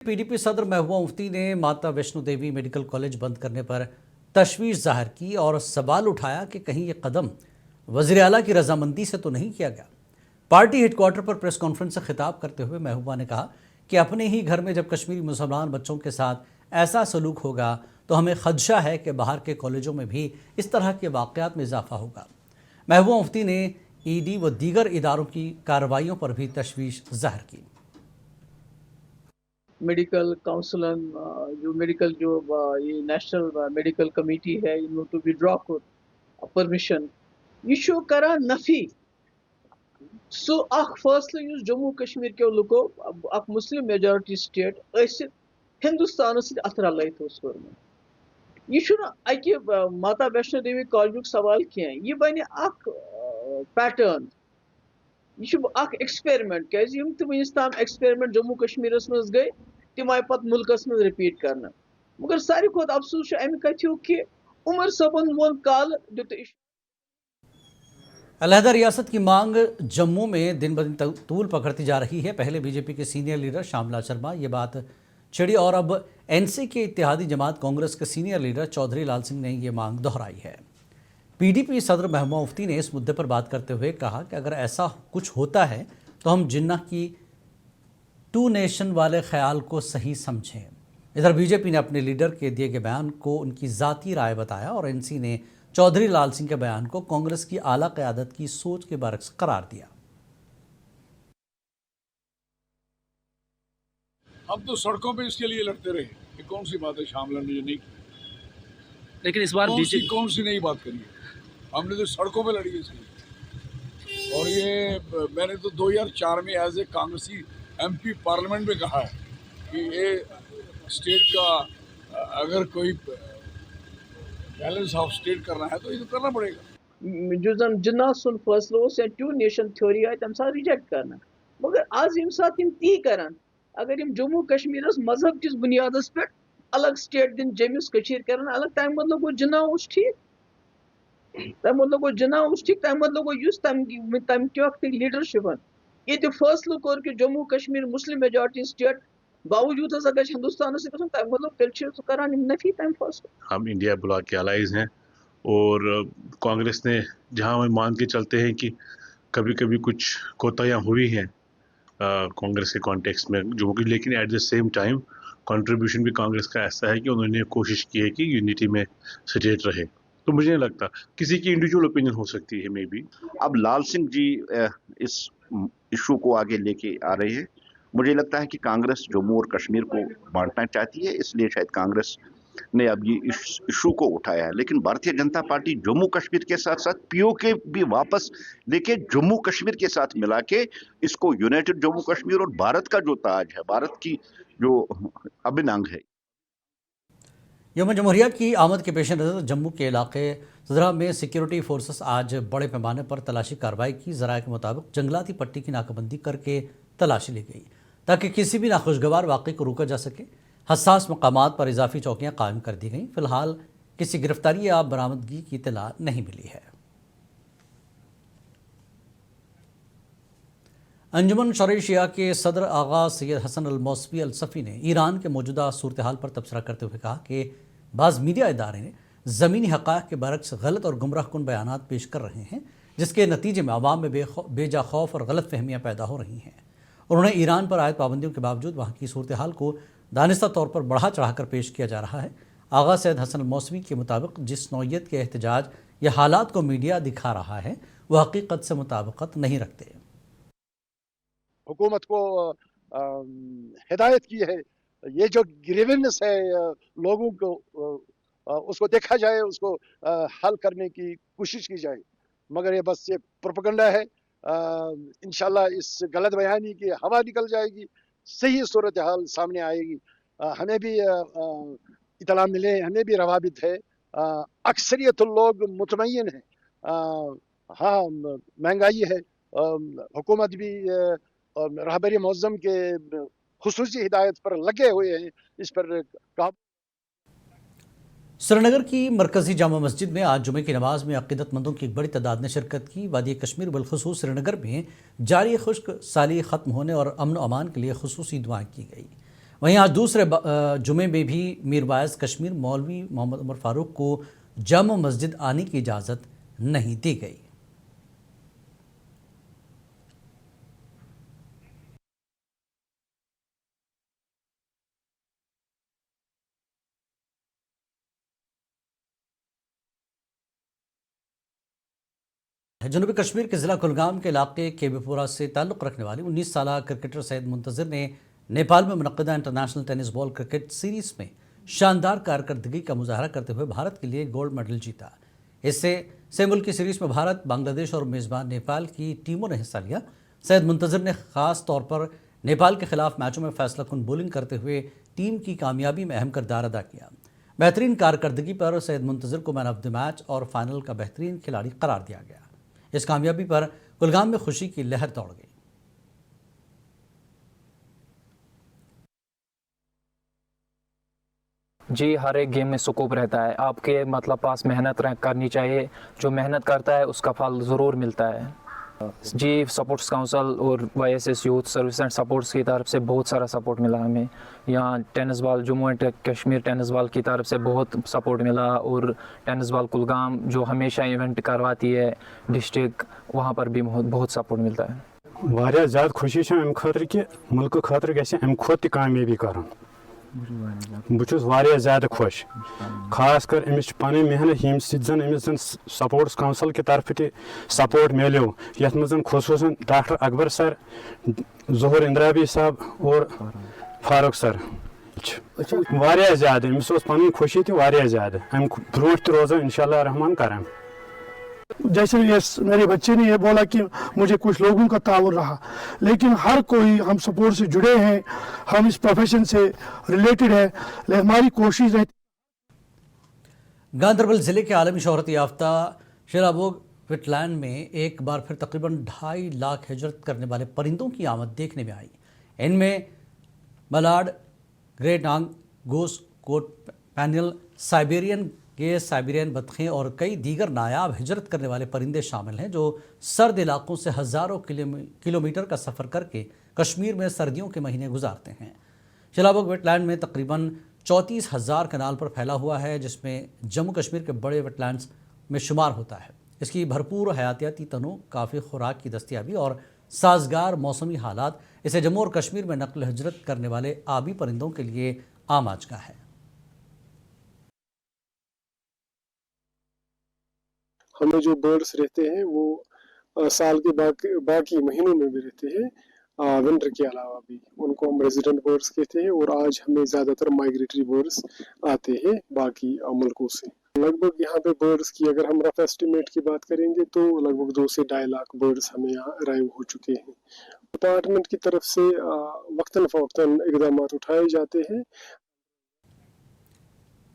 PDP सदर महबूबा मुफ्ती ने माता वैष्णो देवी मेडिकल कॉलेज बंद करने पर तशवीश जाहिर की और सवाल उठाया कि कहीं ये कदम वज़ीर आला की रजामंदी से तो नहीं किया गया। पार्टी हेडक्वार्टर पर प्रेस कॉन्फ्रेंस से खिताब करते हुए महबूबा ने कहा कि अपने ही घर में जब कश्मीरी मुसलमान बच्चों के साथ ऐसा सलूक होगा तो हमें खदशा है कि बाहर के कॉलेजों में भी इस तरह के वाक़यात में इजाफा होगा। महबूबा मुफ्ती ने ED व दीगर इदारों की कार्रवाइयों पर भी तशवीश जाहिर की। मेडिकल काउंसिलन जो मेडिकल जो ये नेशनल मेडिकल कमेटी है इनको टू विड्रॉ परमिशन यह करान नफी सो फैसले जम्मू कश्मीर के लुको मुस्लिम मेजॉरिटी स्टेट हिंदुस्तान अथ रलत यह माता वैष्णो देवी कॉलेज सवाल क्या यह बन पैटर्न यह एक्सपेरिमेंट क्या वनस ताम एक्सपेरिमेंट जम्मू कश्मीर मज गई तम आय पत मुल्कस मज रिपीट करना मगर सारी खुद अफसोस अमि कथु कि उमर सबन वोन काल दुत अलहदा रियासत की मांग जम्मू में दिन ब दिन तूल पकड़ती जा रही है। पहले बीजेपी के सीनियर लीडर श्यामला शर्मा ये बात छिड़ी और अब NC के इत्तेहादी जमात कांग्रेस के सीनियर लीडर चौधरी लाल सिंह ने ये मांग दोहराई है। PDP सदर महबूबा मुफ्ती ने इस मुद्दे पर बात करते हुए कहा कि अगर ऐसा कुछ होता है तो हम जिन्ना की 2 नेशन वाले ख्याल को सही समझें। इधर बीजेपी ने अपने लीडर के दिए गए बयान को उनकी ज़ाती राय बताया और NC ने चौधरी लाल सिंह के बयान को कांग्रेस की आला क़यादत की सोच के बरक्स करार दिया। हम तो सड़कों पे इसके लिए लड़ते रहे कि कौन सी बात है शामिल ने जो नहीं की, लेकिन इस बार कौन सी नई बात करी है। हमने तो सड़कों पे लड़ी इसलिए। और ये मैंने तो 2004 में एज ए कांग्रेसी MP पार्लियामेंट में कहा है कि ये स्टेट का अगर कोई बैलेंस ऑफ स्टेट करना है तो ये तो करना पड़ेगा। जो जिन्ना सुन फैसलो 2 नेशन थ्योरी आय तम साथ रिजेक्ट करना मगर आज यम साथ ती करान अगर यम जम्मू कश्मीर मजहब किस बुनियाद पे अलग स्टेट दिन जमिस कशीर करान अलग तम मतलब गो जिन्ना उस ठीक तम मतलब गो जिन्ना उस ठीक तम मतलब गो युस तम क्या लीडरशिप ये फैसलो कोर कि Jammu Kashmir Muslim majority state बावजूद अगर हिंदुस्तान से तम मतलब तेल करान नफी तम फैसलो। हम इंडिया ब्लॉक के अलाइज हैं और कांग्रेस ने जहां हम मान के चलते हैं कि कभी कभी कुछ कोताहियां हुई हैं कांग्रेस के कॉन्टेक्स्ट में जो कि, लेकिन at the same time contribution भी कांग्रेस का ऐसा है कि उन्होंने कोशिश की है कि यूनिटी में स्टेट रहे। तो मुझे नहीं लगता किसी की इंडिविजुअल ओपिनियन हो सकती है मे बी। अब लाल सिंह जी इस इशू को आगे लेके आ रहे हैं। मुझे लगता है कि कांग्रेस जम्मू और कश्मीर को बांटना चाहती है, इसलिए शायद कांग्रेस ने अब ये इशू को उठाया है। लेकिन भारतीय जनता पार्टी जम्मू कश्मीर के साथ साथ POK भी वापस लेके जम्मू कश्मीर के साथ मिला के इसको यूनाइटेड जम्मू कश्मीर और भारत का जो ताज है, भारत की जो अभिन्न अंग है। यौम जमहूरिया की आमद के पेश नज़र जम्मू के इलाके ज़रा में सिक्योरिटी फोर्सेस आज बड़े पैमाने पर तलाशी कार्रवाई की। ज़राए के मुताबिक जंगलाती पट्टी की नाकाबंदी करके तलाशी ली गई ताकि किसी भी नाखुशगवार वाक़े को रोका जा सके। हसास मकामात पर इजाफी चौकियाँ कायम कर दी गईं। फ़िलहाल किसी गिरफ्तारी या बरामदगी की इत्तला नहीं मिली है। अंजुमन शरई शिया के सदर आगा सैयद हसन अल मौसवी अल सफ़ी ने ईरान के मौजूदा सूरत हाल पर तबसरा करते हुए कहा कि बाज़ मीडिया इदारे ने ज़मीनी हक़ाइक़ के बरक्स गलत और गुमराह कुन बयानात पेश कर रहे हैं जिसके नतीजे में आवाम में बेजा खौफ और गलत फहमियाँ पैदा हो रही हैं। उन्होंने ईरान पर आयद पाबंदियों के बावजूद वहाँ की सूरत हाल को दानिस्ता तौर पर बढ़ा चढ़ा कर पेश किया जा रहा है। आगा सैयद हसन मौसवी के मुताबिक जिस नौइयत के एहतजाज या हालात को मीडिया दिखा रहा है वह हकीकत से मुताबिकत नहीं रखते। हुकूमत को हिदायत की है ये जो ग्रीवेंस है लोगों को उसको देखा जाए, उसको हल करने की कोशिश की जाए, मगर ये बस ये प्रोपेगेंडा है। इंशाल्लाह इस गलत बयानी की हवा निकल जाएगी, सही सूरत हाल सामने आएगी। हमें भी इतला मिले, हमें भी रवाबित है, अक्सरियत लोग मुतमय्यन है। हाँ महंगाई है, हुकूमत भी रहबरी मौज़म के खुसूसी हिदायत पर लगे हुए हैं, इस पर काबू। श्रीनगर की मरकजी जामा मस्जिद में आज जुमे की नमाज में अक़ीदतमंदों की एक बड़ी तादाद ने शिरकत की। वादी कश्मीर बिलखुसूस श्रीनगर में जारी खुश्क साली ख़त्म होने और अमन व अमान के लिए खुसूसी दुआएं की गई। वहीं आज दूसरे जुमे में भी मीरवाइज कश्मीर मौलवी मोहम्मद उमर फारूक को जामा मस्जिद आने की इजाज़त नहीं दी गई। जनूबी कश्मीर के ज़िला कुलगाम के इलाके केबीपुरा से ताल्लुक़ रखने वाले 19 साला क्रिकेटर सैयद मुंतज़िर ने नेपाल में मुनक़्क़दा international tennis ball cricket series में शानदार कारकर्दगी का मुजाहरा करते हुए भारत के लिए गोल्ड मेडल जीता। इससे मुल्क की सीरीज़ में भारत, बांग्लादेश और मेज़बान नेपाल की टीमों ने हिस्सा लिया। सैयद मुंतज़िर ने ख़ास तौर पर नेपाल के खिलाफ मैचों में फैसलाकुन बॉलिंग करते हुए टीम की कामयाबी में अहम किरदार अदा किया। बेहतरीन कारकर्दगी पर सैयद मुंतज़िर को मैन ऑफ द मैच और फाइनल का बेहतरीन खिलाड़ी करार दिया गया। इस कामयाबी पर कुलगाम में खुशी की लहर दौड़ गई। जी, हर एक गेम में सुकून रहता है। आपके मतलब पास मेहनत करनी चाहिए, जो मेहनत करता है उसका फल ज़रूर मिलता है। जी, सपोर्ट्स काउंसिल और YSS youth service and supports की तरफ से बहुत सारा सपोर्ट मिला हमें। यहाँ tennis ball Jammu and Kashmir tennis ball की तरफ से बहुत सपोर्ट मिला, और टेनिस बॉल कुलगाम जो हमेशा इवेंट करवाती है डिस्ट्रिक्ट, वहाँ पर भी बहुत सपोर्ट मिलता है। वारिया ज़्यादा खुशी छ अमि खतर कि मुल्क खतर गژھِ अमि खोत कामयाबी करन। बह छुस वारिया ज़्यादा खुश, खास कर अमिस पन मेहनत यम जन अमिस जन सपोर्ट्स काउंसिल की तरफ ते सपोर्ट मिलो, यथ मज खुसूसन डॉक्टर अकबर सर, ज़ोहर इंद्राबी साहब और फारूक सर वारिया ज़्यादा अमिस पन खुशी ते वारिया ज़्यादा अमि ब्रोट ते रोज़ो इंशाअल्लाह रहमान करम। जैसे ये मेरे बच्चे ने ये बोला कि मुझे कुछ लोगों का ताउन रहा, लेकिन हर कोई हम सपोर्ट से जुड़े हैं, हम इस प्रोफेशन से रिलेटेड है, हमारी कोशिश रहती। गांदरबल ज़िले के आलमी शोहरत याफ्ता शेराबोग वेटलैंड में एक बार फिर तकरीबन 2.5 लाख हिजरत करने वाले परिंदों की आमद देखने में आई। इनमें मलाड, ग्रे नांग, गोस, कोट पैनियल, साइबेरियन बतखें और कई दीगर नायाब हिजरत करने वाले परिंदे शामिल हैं, जो सर्द इलाकों से हज़ारों किलोमीटर का सफ़र करके कश्मीर में सर्दियों के महीने गुजारते हैं। शेराबोग वेटलैंड में तकरीबन 34,000 कनाल पर फैला हुआ है, जिसमें जम्मू कश्मीर के बड़े वेटलैंड्स में शुमार होता है। इसकी भरपूर हयातियाती तनों, काफ़ी खुराक की दस्तियाबी और साजगार मौसमी हालात इसे जम्मू और कश्मीर में नकल हिजरत करने वाले आबी परिंदों के लिए आम आजगा है। हमें जो बर्ड्स रहते हैं वो साल के बाकी महीनों में भी रहते हैं, विंटर के अलावा भी, उनको हम रेजिडेंट बर्ड्स कहते हैं। और आज हमें ज़्यादातर माइग्रेटरी बर्ड्स आते हैं बाकी मुल्कों से। लगभग यहाँ पे बर्ड्स की अगर हम रफ एस्टिमेट की बात करेंगे तो लगभग 2 से 2.5 लाख बर्ड्स हमें यहाँ अराइव हो चुके हैं। डिपार्टमेंट की तरफ से वक्तन फ़वक्तन इक़दाम उठाए जाते हैं।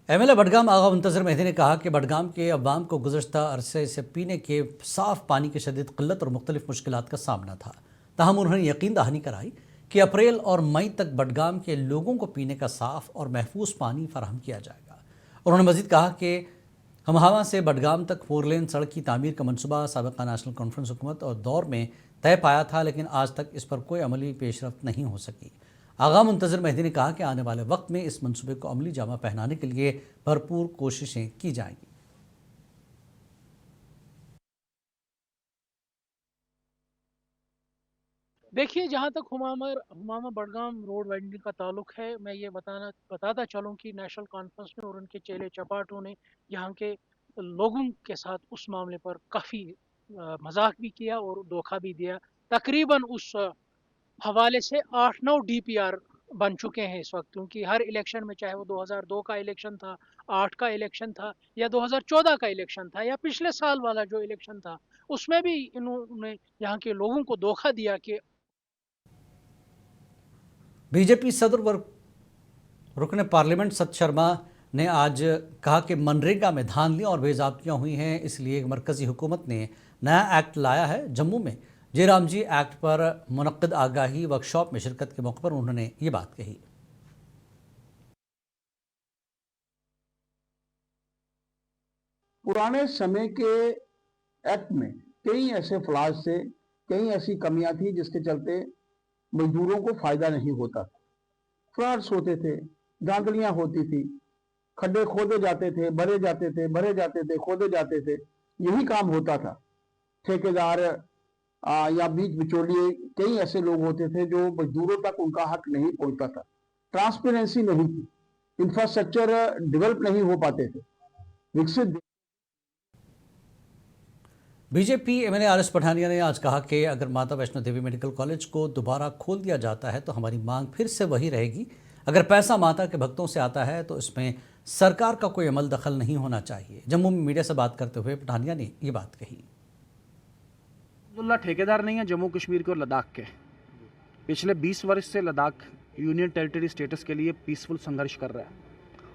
MLA बडगाम आगा मुंतज़िर मेहदी ने कहा कि बडगाम के अवाम को गुज़श्ता अरसे से पीने के साफ़ पानी की शदीद क़िल्लत और मुख्तलिफ़ मुश्किलात का सामना था। ताहम उन्होंने यकीन दहानी कराई कि अप्रैल और मई तक बडगाम के लोगों को पीने का साफ़ और महफूज पानी फराहम किया जाएगा। उन्होंने मज़ीद कहा कि हमहावा से बडगाम तक 4 लेन सड़क की तामीर का मनसूबा साबिक़ा नेशनल कॉन्फ्रेंस हुकूमत और दौर में तय पाया था, लेकिन आज तक इस पर कोई अमली पेशरफ्त नहीं हो सकी। आगा मुंतज़िर मेहदी ने कहा कि आने वाले वक्त में इस मंसूबे को अमली जामा पहनाने के लिए भरपूर कोशिशें की जाएंगी। देखिए, जहाँ तक हुमामा बडगाम रोड वाइडनिंग का ताल्लुक है, मैं ये बताता चलूँ कि नेशनल कॉन्फ्रेंस ने और उनके चेले चपाटों ने यहाँ के लोगों के साथ उस मामले पर काफ़ी मजाक भी किया और धोखा भी दिया। तकरीबन उस हवाले से 8-9 DPR बन चुके हैं इस वक्त, क्योंकि हर इलेक्शन में, चाहे वो 2002 का इलेक्शन था, 8 का इलेक्शन था, या 2014 का इलेक्शन था, या पिछले साल वाला जो इलेक्शन था, उसमें भी इन्होंने यहाँ के लोगों को धोखा दिया कि बीजेपी सदर व रुकन पार्लियामेंट सत शर्मा ने आज कहा कि मनरेगा में धांधलियां और बेज़ाब्तियां हुई हैं, इसलिए मरकज़ी हुकूमत ने नया एक्ट लाया है। जम्मू में जयराम जी एक्ट पर मुनक्किद आगाही वर्कशॉप में शिरकत के मौके पर उन्होंने ये बात कही। पुराने समय के एक्ट में कई ऐसे फ्लॉज थे, कई ऐसी कमियां थी जिसके चलते मजदूरों को फायदा नहीं होता था। फ्रॉड्स होते थे, धांधलियां होती थी, खड्डे खोदे जाते थे, भरे जाते थे, भरे जाते थे, खोदे जाते थे, यही काम होता था। ठेकेदार या बीच बिचौलिए कई ऐसे लोग होते थे जो मजदूरों तक उनका हक नहीं पहुंचता था। ट्रांसपेरेंसी नहीं थी, इंफ्रास्ट्रक्चर डेवलप नहीं हो पाते थे। विकसित बीजेपी एमएलए आरएस पठानिया ने आज कहा कि अगर माता वैष्णो देवी मेडिकल कॉलेज को दोबारा खोल दिया जाता है तो हमारी मांग फिर से वही रहेगी। अगर पैसा माता के भक्तों से आता है तो इसमें सरकार का कोई अमल दखल नहीं होना चाहिए। जम्मू में मीडिया से बात करते हुए पठानिया ने ये बात कही। अब्दुल्ला ठेकेदार नहीं है जम्मू कश्मीर के और लद्दाख के। पिछले 20 वर्ष से लद्दाख यूनियन टेरिटरी स्टेटस के लिए पीसफुल संघर्ष कर रहा है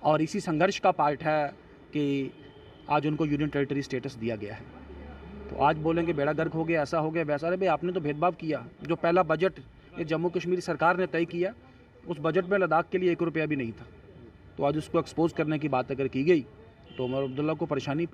और इसी संघर्ष का पार्ट है कि आज उनको यूनियन टेरिटरी स्टेटस दिया गया है। तो आज बोलेंगे बेड़ा गर्क हो गया, ऐसा हो गया, वैसा। अरे भाई, आपने तो भेदभाव किया। जो पहला बजट ये जम्मू कश्मीर सरकार ने तय किया, उस बजट में लद्दाख के लिए 1 रुपया भी नहीं था। तो आज उसको एक्सपोज करने की बात अगर की गई तो उमर अब्दुल्ला को परेशानी